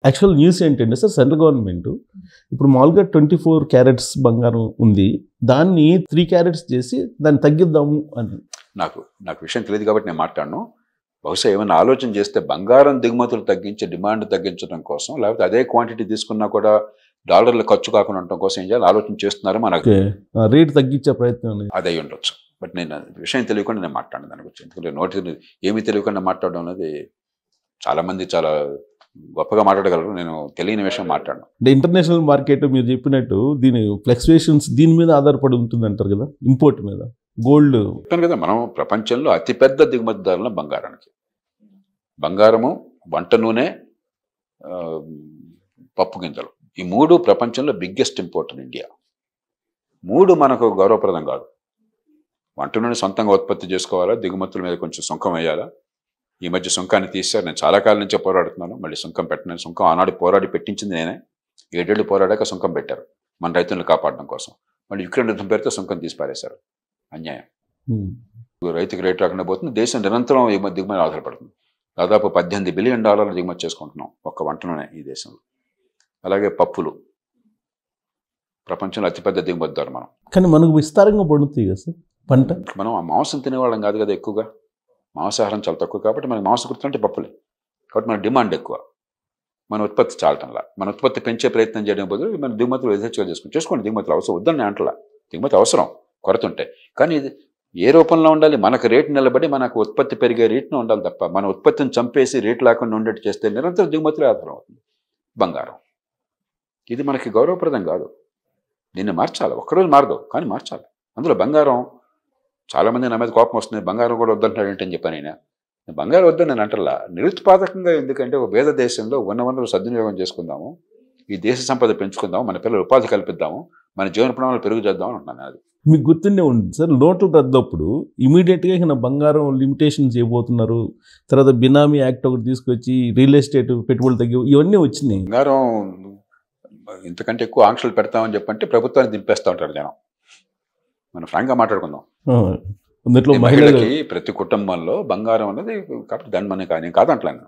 Actual news ఏంటంటే sir, central government ఇప్పుడు మామూలుగా 24 క్యారెట్స్ బంగారం ఉంది, దాన్ని 3 క్యారెట్స్ చేసి దాన్ని తగ్గిద్దాము అని. నాకు విషయం తెలియదు కాబట్టి నేను మాట్లాడను. బహుశా ఏమైనా ఆలోచన చేస్తే బంగారం దిగుమతులు తగ్గించి డిమాండ్ తగ్గించడం కోసం, లేకపోతే అదే క్వాంటిటీ తీసుకున్నా కూడా డాలర్లు ఖర్చు కాకుండా ఉండటం కోసం ఏం చేయాలి ఆలోచన చేస్తున్నారు. మనకు రేట్ తగ్గించే ప్రయత్నం అది అయి ఉండొచ్చు. బట్ నేను విషయం తెలియకుండా నేను మాట్లాడను దాని గురించి. ఎందుకంటే నోటి ఏమీ తెలియకుండా మాట్లాడడం అనేది చాలామంది చాలా గొప్పగా మాట్లాడగలరు. నేను తెలియని విషయం మాట్లాడను. అంటే ఇంటర్నేషనల్ మార్కెట్ మీరు చెప్పినట్టు దీని ఫ్లక్చువేషన్స్ దీని మీద ఆధారపడి ఉంటుంది అంటారు కదా, ఇంపోర్ట్ మీద. గోల్డ్ చెప్పాను కదా, మనం ప్రపంచంలో అతిపెద్ద దిగుమతిదారులను బంగారానికి. బంగారము, వంట నూనె, పప్పు గింజలు, ఈ 3 ప్రపంచంలో బిగ్గెస్ట్ ఇంపోర్ట్ ఇన్ ఇండియా. 3 మనకు గౌరవప్రదం కాదు. వంట నూనె సొంతంగా ఉత్పత్తి చేసుకోవాలా, దిగుమతుల మీద కొంచెం సుంకం వేయాలా. ఈ మధ్య సుంకాన్ని తీశారు. నేను చాలా కాలం నుంచే పోరాడుతున్నాను. మళ్ళీ సుంకం పెట్టిన సుంకం ఆనాడు పోరాడి పెట్టించింది నేనే. 7 ఏళ్ళు పోరాడాక సుంకం పెట్టారు మన రైతులను కాపాడడం కోసం. మళ్ళీ యుక్రెయిన్ యుద్ధం పేరుతో సుంకం తీసి పారేశారు. అన్యాయం. రైతుకి రేటు రాకుండా పోతుంది. దేశం నిరంతరం దిగుమతి ఆధారపడుతుంది. దాదాపు $18 బిలియన్ దిగుమతి చేసుకుంటున్నాం ఒక్క వంట నూనె ఈ దేశంలో. అలాగే పప్పులు ప్రపంచంలో అతిపెద్ద దిగుమతిదారు మనం. కానీ మనకు విస్తారంగా పడుతుంది కదా సార్ పంట. మనం ఆ మాంసం తినేవాళ్ళం కాదు కదా ఎక్కువగా. మాంసాహారం చాలా తక్కువ కాబట్టి మనకి మాంసకృతులు అంటే పప్పులే. కాబట్టి మన డిమాండ్ ఎక్కువ, మన ఉత్పత్తి చాలటంలా. మన ఉత్పత్తి పెంచే ప్రయత్నం చేయడం బదులు మన దిగుమతులు యథేచ్ఛగా చేసుకోండి. దిగుమతులు అవసరం వద్దని అంటలా. దిగుమతి అవసరం, కొరత ఉంటాయి. కానీ ఇది ఏ రూపంలో ఉండాలి? మనకు రేటు నిలబడి మనకు ఉత్పత్తి పెరిగే రేటును ఉండాలి తప్ప మన ఉత్పత్తిని చంపేసి రేటు లేకుండా ఉండేట్టు చేస్తే నిరంతరం దిగుమతులే ఆధారం అవుతుంది. బంగారం ఇది మనకి గౌరవప్రదం కాదు. దీన్ని మార్చాలి. ఒక్కరోజు మారదు కానీ మార్చాలి. అందులో బంగారం చాలామంది నా మీద కోపం వస్తుంది. బంగారం కూడా వద్దంటున్నాడు ఏంటని చెప్పాను. నేను బంగారం వద్దని నేను అంటలా. నిరుత్పాదకంగా, ఎందుకంటే ఒక పేద దేశంలో ఉన్న వనరులు సద్వినియోగం చేసుకుందాము, ఈ దేశ సంపద పెంచుకుందాము, మన పిల్లలు ఉపాధి కల్పిద్దాము, మన జీవన ప్రమాణాలు పెరుగు చేద్దాం అంటున్నాను. అది మీకు గుర్తుండే ఉంది సార్, నోట్లు రద్దప్పుడు ఇమీడియట్గా ఇక బంగారం లిమిటేషన్స్ చేయబోతున్నారు. తర్వాత బినామీ యాక్ట్ ఒకటి తీసుకొచ్చి రియల్ ఎస్టేట్ పెట్టుబడులు తగ్గి ఇవన్నీ వచ్చినాయి. బంగారం ఇంతకంటే ఎక్కువ ఆంక్షలు పెడతామని చెప్పంటే ప్రభుత్వాన్ని దింపేస్తూ ఉంటారు జనం. మనం ఫ్రాంక్గా మాట్లాడుకుందాం. మహిళలకి ప్రతి కుటుంబంలో బంగారం అనేది, కాబట్టి దాన్ని మనం నేను కాదంటలేను.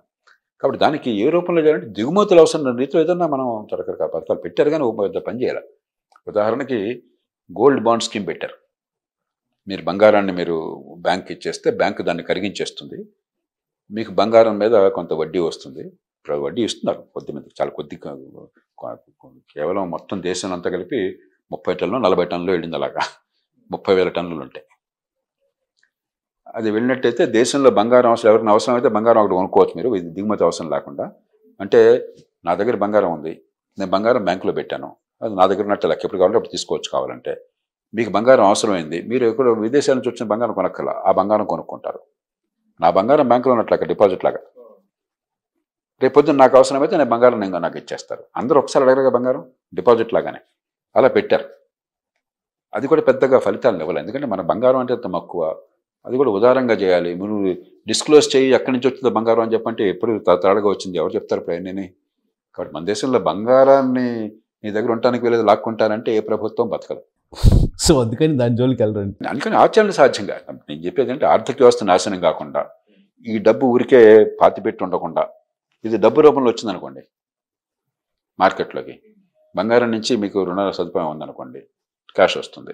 కాబట్టి దానికి ఏ రూపంలో చేయాలంటే దిగుమతులు అవసరం రీతిలో ఏదన్నా మనం రకరకాల పథకాలు పెట్టారు కానీ పని చేయాలి. ఉదాహరణకి గోల్డ్ బాండ్ స్కీమ్ పెట్టారు. మీరు బంగారాన్ని మీరు బ్యాంక్ ఇచ్చేస్తే బ్యాంకు దాన్ని కరిగించేస్తుంది. మీకు బంగారం మీద కొంత వడ్డీ వస్తుంది. ఇప్పుడు వడ్డీ ఇస్తున్నారు కొద్దిమంది, చాలా కొద్ది, కేవలం మొత్తం దేశం అంతా కలిపి 30 టన్నులు 40 టన్నులు వెళ్ళింది. అలాగా 30,000 టన్నులు ఉంటాయి. అది వెళ్ళినట్టయితే దేశంలో బంగారం అవసరం, ఎవరికైనా అవసరం అయితే బంగారం ఒకటి కొనుక్కోవచ్చు మీరు, ఇది దిగుమతి అవసరం లేకుండా. అంటే నా దగ్గర బంగారం ఉంది, నేను బంగారం బ్యాంకులో పెట్టాను, అది నా దగ్గర ఉన్నట్టు లెక్క, ఎప్పుడు కావాలంటే అప్పుడు తీసుకోవచ్చు కావాలంటే. మీకు బంగారం అవసరమైంది, మీరు ఎక్కడో విదేశాల నుంచి వచ్చిన బంగారం కొనక్కల, ఆ బంగారం కొనుక్కుంటారు. నా బంగారం బ్యాంకులో ఉన్నట్లక డిపాజిట్ లాగా. రేపు పొద్దున్న నాకు అవసరమైతే నేను బంగారం నాకు ఇచ్చేస్తారు. అందరూ ఒకసారి అడగరగా బంగారం, డిపాజిట్ లాగానే అలా పెట్టారు. అది కూడా పెద్దగా ఫలితాలు ఇవ్వాలి. ఎందుకంటే మన బంగారం అంటే అంత మక్కువ, అది కూడా ఉదారంగా చేయాలి. మీరు డిస్క్లోజ్ చేయి ఎక్కడి నుంచి వచ్చిందో బంగారం అని చెప్పంటే ఎప్పుడు తేడాగా వచ్చింది ఎవరు చెప్తారు ప్రయాణిని. కాబట్టి మన దేశంలో బంగారాన్ని నీ దగ్గర ఉండటానికి వెళ్ళేది లాక్కుంటారంటే ఏ ప్రభుత్వం బతకదు. సో అందుకని దాని జోలికి వెళ్ళరండి. అందుకని ఆచరణ సాధ్యంగా నేను చెప్పేది అంటే ఆర్థిక వ్యవస్థ నాశనం కాకుండా, ఈ డబ్బు ఊరికే పాతిపెట్టి ఉండకుండా, ఇది డబ్బు రూపంలో వచ్చిందనుకోండి మార్కెట్లోకి, బంగారం నుంచి మీకు రుణాల సదుపాయం ఉందనుకోండి, క్యాష్ వస్తుంది.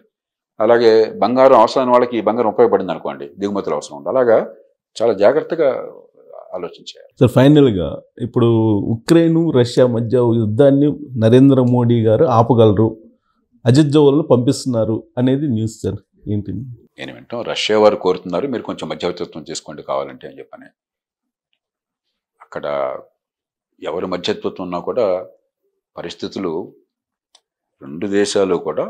అలాగే బంగారం అవసరమైన వాళ్ళకి ఈ బంగారం ఉపయోగపడింది అనుకోండి, దిగుమతులు అవసరం ఉంది. అలాగా చాలా జాగ్రత్తగా ఆలోచించారు. సార్ ఫైనల్గా ఇప్పుడు ఉక్రెయిన్ రష్యా మధ్య యుద్ధాన్ని నరేంద్ర మోడీ గారు ఆపగలరు, అజిత్ జోవల్ను పంపిస్తున్నారు అనేది న్యూస్ సార్, ఏంటి? నేను వింటాం, రష్యా వారు కోరుతున్నారు మీరు కొంచెం మధ్యవర్తిత్వం చేసుకోండి కావాలంటే అని చెప్పని. అక్కడ ఎవరు మధ్యవర్తిత్వం ఉన్నా కూడా పరిస్థితులు, 2 దేశాలు కూడా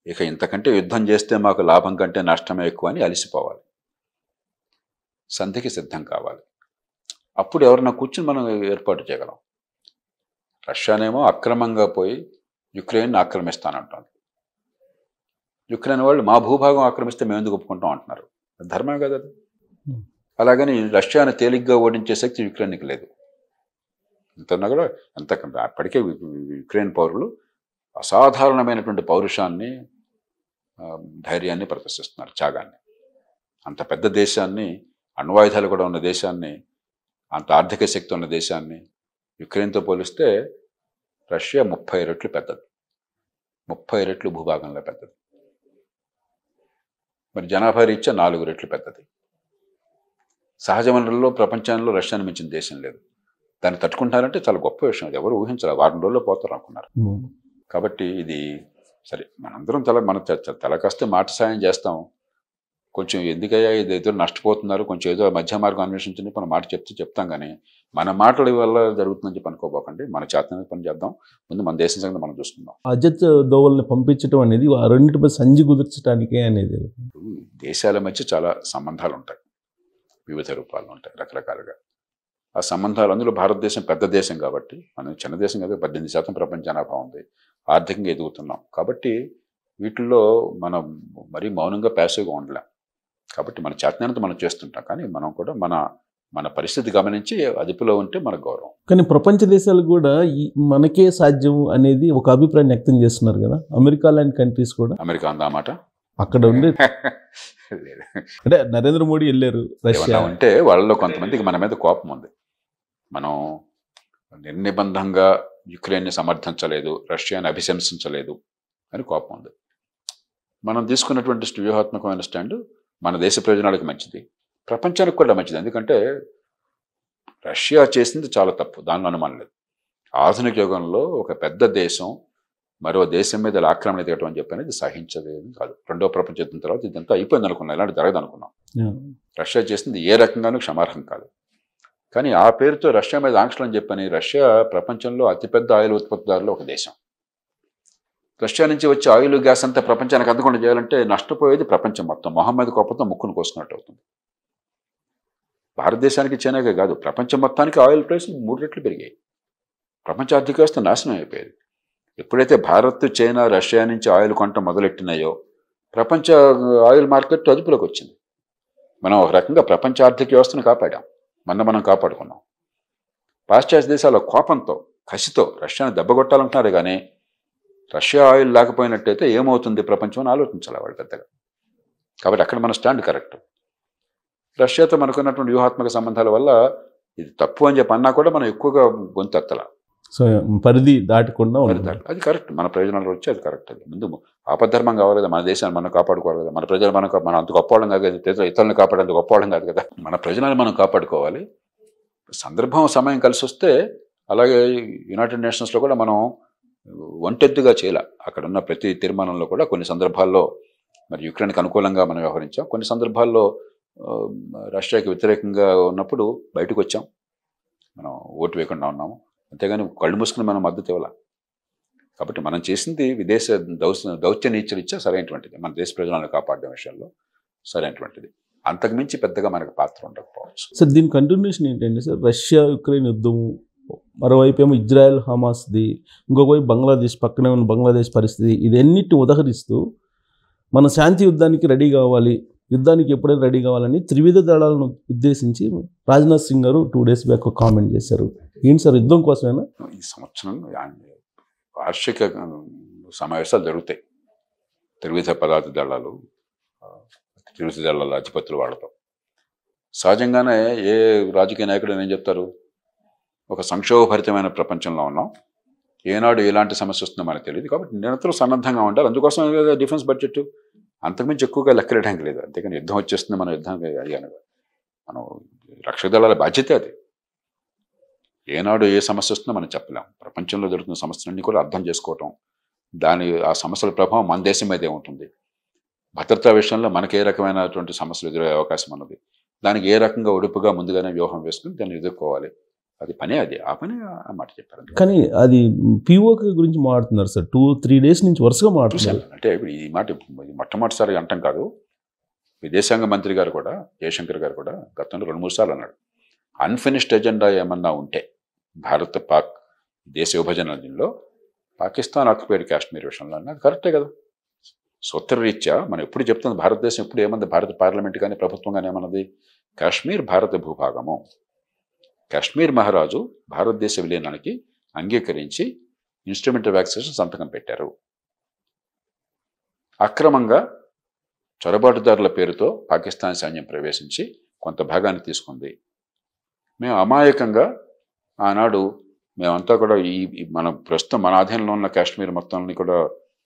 ఇక ఇంతకంటే యుద్ధం చేస్తే మాకు లాభం కంటే నష్టమే ఎక్కువ అని అలిసిపోవాలి, సంధికి సిద్ధం కావాలి. అప్పుడు ఎవరన్నా కూర్చుని మనం ఏర్పాటు చేయగలం. రష్యానేమో అక్రమంగా పోయి యుక్రెయిన్ ఆక్రమిస్తానంటుంది. యుక్రెయిన్ వాళ్ళు మా భూభాగం ఆక్రమిస్తే మేము ఎందుకు ఒప్పుకుంటాం అంటున్నారు. ధర్మమే కదా అది. అలాగని రష్యాను తేలిగ్గా ఓడించే శక్తి యుక్రెయిన్కి లేదు. ఇంతన్నా కూడా అప్పటికే యుక్రెయిన్ పౌరులు అసాధారణమైనటువంటి పౌరుషాన్ని, ధైర్యాన్ని ప్రదర్శిస్తున్నారు, త్యాగాన్ని. అంత పెద్ద దేశాన్ని, అణ్వాయుధాలు కూడా ఉన్న దేశాన్ని, అంత ఆర్థిక శక్తి ఉన్న దేశాన్ని యుక్రెయిన్తో పోలిస్తే రష్యా 30 రెట్లు పెద్దది, 30 రెట్లు భూభాగంలో పెద్దది. మరి జనాభా రీత్యా 4 రెట్లు పెద్దది. సహజ వనరుల్లో ప్రపంచంలో రష్యాను మించిన దేశం లేదు. దాన్ని తట్టుకుంటారంటే చాలా గొప్ప విషయం. అది ఎవరు ఊహించరు. వారం రోజుల్లో పోతారు అనుకున్నారు. కాబట్టి ఇది సరే, మనందరం మన తల కస్తే మాట సాయం చేస్తాం. కొంచెం ఎందుకయ్యా ఇది ఏదో నష్టపోతున్నారు, కొంచెం ఏదో మధ్య మార్గం అన్వేషించండి మన మాట చెప్తాం. కానీ మన మాటల వల్ల జరుగుతుందని చెప్పి అనుకోబోకండి. మన చేతనే పని చేద్దాం. ముందు మన దేశం సంగతి మనం చూసుకుందాం. అజిత్ దోవల్ని పంపించడం అనేది ఆ రెండింటిపై సంధి కుదర్చడానికే అనేది. దేశాల మధ్య చాలా సంబంధాలు ఉంటాయి, వివిధ రూపాల్లో ఉంటాయి, రకరకాలుగా. ఆ సంబంధాలు, అందులో భారతదేశం పెద్ద దేశం కాబట్టి, మనం చిన్న దేశం కదా, 18% ప్రపంచ జనాభా ఉంది, ఆర్థికంగా ఎదుగుతున్నాం. కాబట్టి వీటిల్లో మనం మరీ మౌనంగా ప్యాసివ్గా ఉండలేం. కాబట్టి మన చేతనంత మనం చేస్తుంటాం. కానీ మనం కూడా మన పరిస్థితి గమనించి అదుపులో ఉంటే మనకు గౌరవం. కానీ ప్రపంచ దేశాలు కూడా మనకే సాధ్యం అనేది ఒక అభిప్రాయం వ్యక్తం చేస్తున్నారు కదా, అమెరికా లాంటి కంట్రీస్ కూడా. అమెరికా అందా మాట అక్కడ ఉండే అంటే నరేంద్ర మోడీ వెళ్ళారు రష్యా అంటే వాళ్ళలో కొంతమందికి మన మీద కోపం ఉంది. మనం నిర్నిబంధంగా యుక్రెయిన్ని సమర్థించలేదు, రష్యాని అభిశంసించలేదు అని కోపం ఉంది. మనం తీసుకున్నటువంటి వ్యూహాత్మకమైన స్టాండ్ మన దేశ ప్రయోజనాలకు మంచిది, ప్రపంచానికి కూడా మంచిది. ఎందుకంటే రష్యా చేసింది చాలా తప్పు, దానిలో అనుమానం లేదు. ఆధునిక యుగంలో ఒక పెద్ద దేశం మరో దేశం మీద ఆక్రమణ తీయటం అని చెప్పి అనేది సహించలేదు కాదు. రెండవ ప్రపంచ యుద్ధం తర్వాత ఇదంతా అయిపోయింది అనుకున్నాం, ఇలాంటి జరగదు అనుకున్నాం. రష్యా చేసింది ఏ రకంగానూ క్షమార్హం కాదు. కానీ ఆ పేరుతో రష్యా మీద ఆంక్షలు అని చెప్పని, రష్యా ప్రపంచంలో అతిపెద్ద ఆయిల్ ఉత్పత్తిదారులో ఒక దేశం. రష్యా నుంచి వచ్చే ఆయిల్ గ్యాస్ అంతా ప్రపంచానికి అందకుండా చేయాలంటే నష్టపోయేది ప్రపంచం మొత్తం. మొహమ్మద్ కోపంతో ముక్కును కోసుకున్నట్టు అవుతుంది. భారతదేశానికి చైనాకే కాదు, ప్రపంచం మొత్తానికి ఆయిల్ ప్రైస్లు 3 రెట్లు పెరిగాయి. ప్రపంచ ఆర్థిక వ్యవస్థ నాశనం అయిపోయేది. ఎప్పుడైతే భారత్, చైనా, రష్యా నుంచి ఆయిల్ కొనటం మొదలెట్టినాయో ప్రపంచ ఆయిల్ మార్కెట్ అదుపులోకి వచ్చింది. మనం ఒక రకంగా ప్రపంచ ఆర్థిక వ్యవస్థను కాపాడాం, మనం కాపాడుకున్నాం. పాశ్చాత్య దేశాల కోపంతో, కసితో రష్యాను దెబ్బగొట్టాలంటున్నారు. కానీ రష్యా ఆయిల్ లేకపోయినట్టయితే ఏమవుతుంది ప్రపంచం అని ఆలోచించాలి వాళ్ళు పెద్దగా. కాబట్టి అక్కడ మన స్టాండ్ కరెక్ట్. రష్యాతో మనకున్నటువంటి వ్యూహాత్మక సంబంధాల వల్ల ఇది తప్పు అని చెప్పి అన్నా కూడా మనం ఎక్కువగా గొంతెత్తల. సో పరిధి దాటకుండా అది కరెక్ట్, మన ప్రయోజనాలు వచ్చి అది కరెక్ట్. అది ముందు ఆపద్ధర్మం కావాలి కదా, మన దేశాన్ని మనం కాపాడుకోవాలి కదా, మన ప్రజలు మనం అంత గొప్పవాళ్ళం కాదు కదా, ఇతరులను కాపాడేంత గొప్పవాళ్ళం కాదు కదా, మన ప్రయోజనాలు మనం కాపాడుకోవాలి. సందర్భం సమయం కలిసి వస్తే అలాగే యునైటెడ్ నేషన్స్లో కూడా మనం ఒంటెత్తుగా చేయాల. అక్కడ ఉన్న ప్రతి తీర్మానంలో కూడా కొన్ని సందర్భాల్లో మరి యుక్రెయిన్కి అనుకూలంగా మనం వ్యవహరించాం, కొన్ని సందర్భాల్లో రష్యాకి వ్యతిరేకంగా ఉన్నప్పుడు బయటకు వచ్చాం, మనం ఓటు వేయకుండా ఉన్నాము. అంతేగాని కళ్ళు మూసుకుని మనం మద్దతు ఇవ్వాలి. కాబట్టి మనం చేసింది విదేశ దౌత్య నీచరీత్యా సరైనటువంటిది, మన దేశ ప్రజలను కాపాడడం విషయంలో సరైనటువంటిది. అంతకుమించి పెద్దగా మనకు పాత్ర ఉండకపోవచ్చు. సార్ దీని కంటిన్యూషన్ ఏంటంటే సార్, రష్యా యుక్రెయిన్ యుద్ధము, మరోవైపు ఏమో ఇజ్రాయెల్ హమాస్ది, ఇంకొక వైపు బంగ్లాదేశ్, పక్కనే ఉన్న బంగ్లాదేశ్ పరిస్థితి, ఇదన్నిటిని ఉదహరిస్తూ మన శాంతి యుద్ధానికి రెడీ కావాలి, యుద్ధానికి ఎప్పుడైనా రెడీ కావాలని త్రివిధ దళాలను ఉద్దేశించి రాజ్నాథ్ సింగ్ గారు 2 days బ్యాక్ ఒక కామెంట్ చేశారు. ఏంటి సార్, యుద్ధం కోసమేనా? ఈ సంవత్సరం వార్షిక సమావేశాలు జరుగుతాయి. త్రివిధ పదార్థ దళాలు, త్రివిధ దళాల అధిపతులు వాళ్ళతో. సహజంగానే ఏ రాజకీయ నాయకుడు ఏం చెప్తారు, ఒక సంక్షోభభరితమైన ప్రపంచంలో ఉన్నాం, ఏనాడు ఎలాంటి సమస్య వస్తుందో మనకు తెలియదు, కాబట్టి నిరంతరం సన్నద్ధంగా ఉండాలి. అందుకోసం డిఫెన్స్ బడ్జెట్ అంతకుమించి ఎక్కువగా లెక్కలేయడానికి లేదు. అంతేకాని యుద్ధం వచ్చేస్తుంది మనం యుద్ధానికి అడిగాను, మనం రక్షక దళాల బాధ్యత అది. ఏనాడు ఏ సమస్య వస్తుందో మనం చెప్పలేం. ప్రపంచంలో జరుగుతున్న సమస్యలన్నీ కూడా అర్థం చేసుకోవటం, ఆ సమస్యల ప్రభావం మన దేశం మీదే ఉంటుంది. భద్రతా విషయంలో మనకి ఏ రకమైనటువంటి సమస్యలు ఎదురయ్యే అవకాశం ఉన్నది, దానికి ఏ రకంగా ఉడుపుగా ముందుగానే వ్యూహం వేసుకుని దాన్ని ఎదుర్కోవాలి, అది పనే. అది ఆ పని ఆ మాట చెప్పారు. కానీ అది పిఓకే గురించి మాట్లాడుతున్నారు సార్, 2-3 days నుంచి వరుసగా మాట్లాడుతున్నారు. అంటే ఇప్పుడు ఈ మాట మొట్టమొదటిసారి అంటాం కాదు, విదేశాంగ మంత్రి గారు కూడా, జయశంకర్ గారు కూడా గతంలో 2-3 సార్లు అన్నాడు, అన్ఫినిష్డ్ ఎజెండా ఏమన్నా ఉంటే భారత్ పాక్ దేశ విభజనలో పాకిస్తాన్ ఆక్యుపైడ్ కాశ్మీర్ విషయంలో అన్నది కరెక్టే కదా. సూత్రరీత్యా మనం ఎప్పుడు చెప్తుంది, భారతదేశం ఎప్పుడు ఏమన్నది, భారత పార్లమెంట్ కానీ ప్రభుత్వం కానీ ఏమన్నది, కాశ్మీర్ భారత భూభాగము, కాశ్మీర్ మహారాజు భారతదేశ విలీనానికి అంగీకరించి ఇన్స్ట్రుమెంట్ ఆఫ్ యాక్సెషన్ సంతకం పెట్టారు. అక్రమంగా చొరబాటుదారుల పేరుతో పాకిస్తాన్ సైన్యం ప్రవేశించి కొంత భాగాన్ని తీసుకుంది. మేము అమాయకంగా ఆనాడు మేమంతా కూడా మన ప్రస్తుతం మన ఆధీనంలో ఉన్న కాశ్మీర్ మొత్తాన్ని కూడా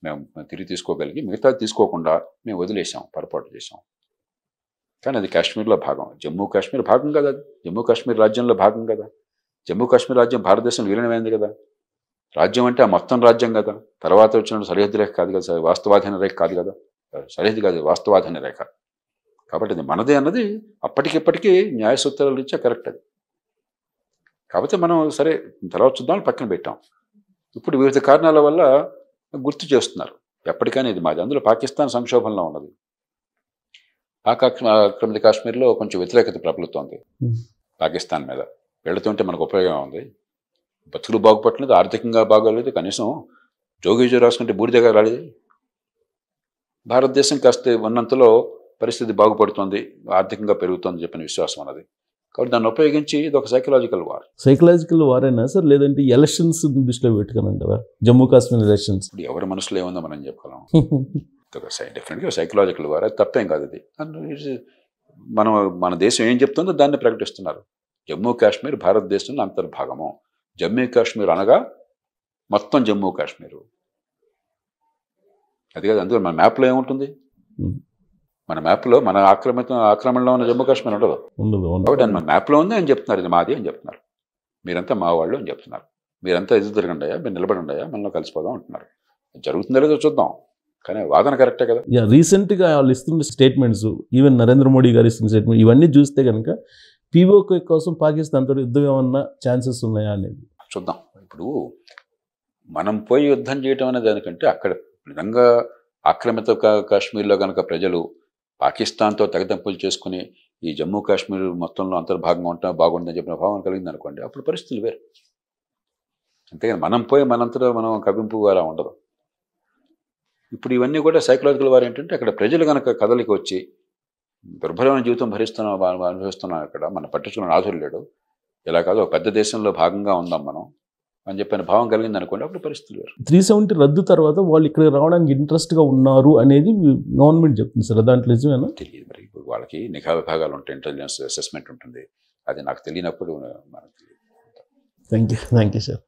మేము తిరిగి తీసుకోగలిగి మిగతా తీసుకోకుండా మేము వదిలేసాం, పొరపాటు చేసాం. కానీ అది కాశ్మీర్లో భాగం. జమ్మూ కాశ్మీర్ భాగం కదా, అది జమ్మూ కాశ్మీర్ రాజ్యంలో భాగం కదా. జమ్మూ కాశ్మీర్ రాజ్యం భారతదేశం విలీనమైంది కదా. రాజ్యం అంటే ఆ మొత్తం రాజ్యం కదా. తర్వాత వచ్చిన సరిహద్దు రేఖ కాదు కదా, వాస్తవాధీన రేఖ కాదు కదా, సరిహద్దు కాదు, వాస్తవాధీన రేఖ. కాబట్టి అది మనదే అన్నది అప్పటికిప్పటికీ న్యాయ సూత్రాల రీత్యా కరెక్ట్ అది. కాకపోతే మనం సరే తర్వాత చూద్దాం పక్కన పెట్టాం. ఇప్పుడు వివిధ కారణాల వల్ల గుర్తు చేస్తున్నారు ఎప్పటికైనా ఇది మాది. అందులో పాకిస్తాన్ సంక్షోభంలో ఉన్నది. ఆక్రమిత కాశ్మీర్లో కొంచెం వ్యతిరేకత ప్రబలుతోంది పాకిస్తాన్ మీద. వెళుతుంటే మనకు ఉపయోగం ఉంది. బతుకులు బాగుపడలేదు, ఆర్థికంగా బాగోలేదు, కనీసం జోగీజో రాసుకుంటే బూడిదగా రాలేదు. భారతదేశం కాస్త ఉన్నంతలో పరిస్థితి బాగుపడుతుంది, ఆర్థికంగా పెరుగుతుంది చెప్పిన విశ్వాసం అన్నది. కాబట్టి దాన్ని ఉపయోగించి ఇది ఒక సైకలాజికల్ వార్. సైకలాజికల్ వార్ అయినా సార్, లేదంటే ఎలక్షన్స్ దృష్టిలో పెట్టుకున్నాం జమ్మూ కాశ్మీర్ ఎలక్షన్స్. ఇప్పుడు ఎవరి మనసులో ఏముందో మనం చెప్పగలం. డెఫినెట్గా సైకలాజికల్ వార్, అది తప్పేం కాదు. అది మన దేశం ఏం చెప్తుందో దాన్ని ప్రకటిస్తున్నారు. జమ్మూ కాశ్మీర్ భారతదేశంలో అంతర్భాగము. జమ్మూ కాశ్మీర్ అనగా మొత్తం జమ్మూ కాశ్మీరు అది కాదు. అందుకని మన మ్యాప్లో ఏముంటుంది, మన మ్యాప్లో మన ఆక్రమణలో ఉన్న జమ్మూ కాశ్మీర్ ఉండదు. కాబట్టి మన మ్యాప్లో ఉంది అని చెప్తున్నారు, ఇది మాది అని చెప్తున్నారు. మీరంతా మా వాళ్ళు అని చెప్తున్నారు. మీరంతా ఎదురు తిరగండాయా, మీరు నిలబడి ఉండాయా, మనలో కలిసిపోదాం అంటున్నారు. జరుగుతుందో లేదో చూద్దాం, కానీ వాదన కరెక్టే కదా. రీసెంట్గా వాళ్ళు ఇస్తున్న స్టేట్మెంట్స్, ఈవెన్ నరేంద్ర మోడీ గారు ఇస్తున్న స్టేట్మెంట్, ఇవన్నీ చూస్తే కనుక పీఓకే కోసం పాకిస్తాన్తో యుద్ధం ఏమన్నా ఛాన్సెస్ ఉన్నాయా అనేది చూద్దాం. ఇప్పుడు మనం పోయి యుద్ధం చేయటం అనే దానికంటే అక్కడ నిజంగా ఆక్రమిత కాశ్మీర్లో కనుక ప్రజలు పాకిస్తాన్తో తెగదెంపులు చేసుకుని ఈ జమ్మూ కాశ్మీర్ మొత్తంలో అంతర్భాగంగా ఉంటా బాగుందని చెప్పిన భావన కలిగింది అనుకోండి, అప్పుడు పరిస్థితులు వేరు. అంతేగాని మనం పోయి మనంతటా మనం కవింపు అలా ఉండదు. ఇప్పుడు ఇవన్నీ కూడా సైకలాజికల్ వారు ఏంటంటే అక్కడ ప్రజలు కనుక కదలికి వచ్చి దుర్భరమైన జీవితం అనుభవిస్తున్నాం, ఇక్కడ మన పట్టించుకున్న నాథుడు లేడు, ఇలా కాదు ఒక పెద్ద దేశంలో భాగంగా ఉందాం మనం అని చెప్పిన భావం కలిగింది అనుకోండి, అప్పుడు పరిస్థితులు వేరు. 370 రద్దు తర్వాత వాళ్ళు ఇక్కడ రావడానికి ఇంట్రెస్ట్గా ఉన్నారు అనేది గవర్నమెంట్ చెప్తుంది సార్, దాంట్లో నిజమేనా తెలియదు. మరి ఇప్పుడు వాళ్ళకి నిఘా విభాగాలు ఉంటాయి, ఇంటెలిజెన్స్ అసెస్మెంట్ ఉంటుంది, అది నాకు తెలియనప్పుడు మనకు తెలియదు. Thank you sir.